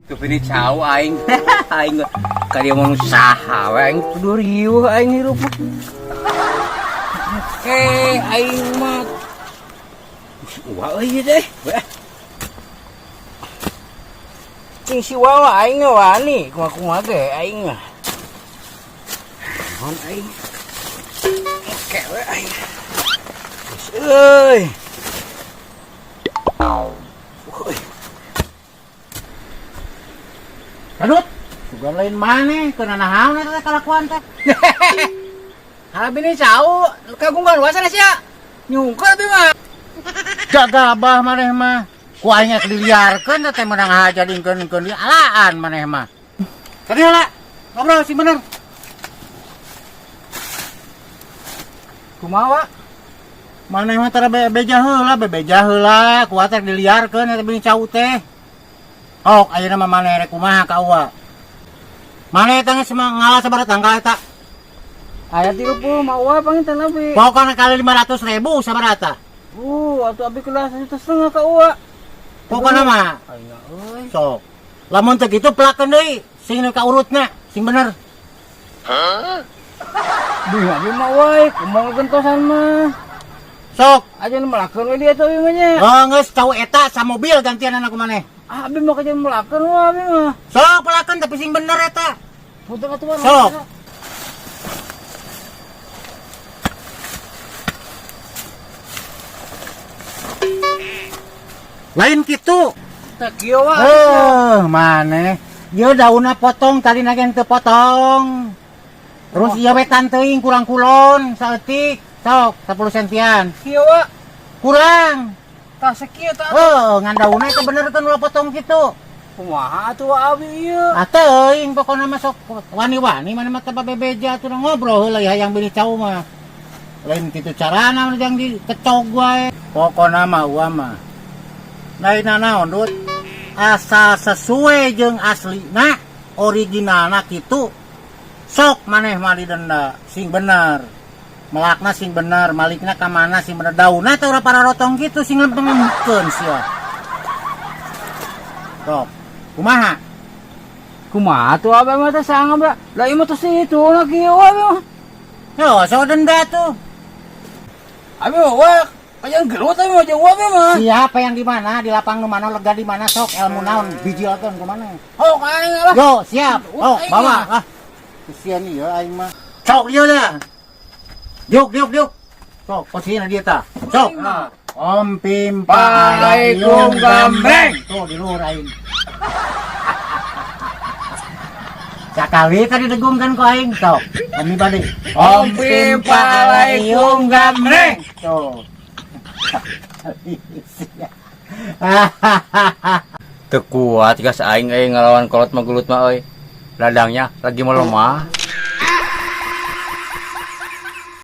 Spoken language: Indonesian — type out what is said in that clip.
Tuh ini jauh aing. Aing kaya mau usaha aing kudu riuh aing hirup. Aing mah. Wah ieu deh. Cing si wawa aing wani, kumaha ge aing mah. Naon aing. Oke we aing. Euy. Adut, sugan lain mana? Kena nahaun eta kalakuan teh. Halabi ni cau, kagungan wasan sia. Nyungkel teh mah. Jaga abah maneh mah. Ku aing diliarkeun teh menang hajadingkeun di alaan maneh mah. Tadi heula, ngobrol sih bener. Kumaha? Maneh mah tara bebeja heula, ku teh diliarkeun eta bini cau teh. Oh, ayeuna mah maneh rek kumaha ka awa. Maneh teh geus ngalah sabaraha tanggal eta? Aya 30 mah ulah panginten abi. Pokona kali 500.000 sabaraha ta? Atuh abi kelas 1,5 ka ulah. Pokona mah. Ayeuna euy. Sok. Lamun teu kitu pelakeun deui, sing nu ka urutna, sing bener. Duh, abi mah wae, kumaha gentosan mah. Sok. Aja nu melakeun we dia teh abi mah nya. Oh, geus cau eta sa mobil gantian anak kumaneh. Abi mah kajian melakeun wah abi mah. Sok pelakeun tapi sing bener eta. Punten atuh. Sok. Lain kitu. Teh kieu wah. Maneh. Ieu daunna potong tadi nagen teu potong. Terus ieu wetan teuing kurang kulon saeutik. Sok 10 sentian. Kieu wah. Kurang. Tah sakieu tah. Ngan daunna teh bener kan ulah potong kitu. Kumaha atuh abi ieu? Teuing pokona masuk wani-wani mana mah teh bebeja atuh ngobrol heula hayang bini cau mah. Lain kitu carana jang dikecog wae. Pokona mah ua mah. Lainna naon Dut? Asal sesuai jeung aslina, originalna kitu. Sok maneh mah didenda sing bener. Melakna sing bener, malikna ka mana sing bener, daunna teh ora pararotong kitu sing lempengkeun sia. Sok. Kumaha? Kumaha tuh abi mah teh sangam da. Lah ieu mah teh situ na kieu abi mah. Yo, so denda tuh. Abi mah wah, kajian gelut abi mah jeung abi mah. Siapa yang di mana? Di lapang nu mana lega di mana sok ilmu naon bijilkeun ku mana? Oh, aing lah. Yo, siap. Oh, bawa. Kesian ieu aing mah. Sok ieu dah. Juk. Sok, posisinya dia ta. Sok. Om Pimpalaikum gambreng. Tuh di luhur aing. Sakali tadi degungkan ku aing sok. Kami balik. Om Pimpalaikum gambreng. Tuh. Teu kuat gas aing ngelawan kolot mah gelut mah euy. Ladangnya lagi melemah.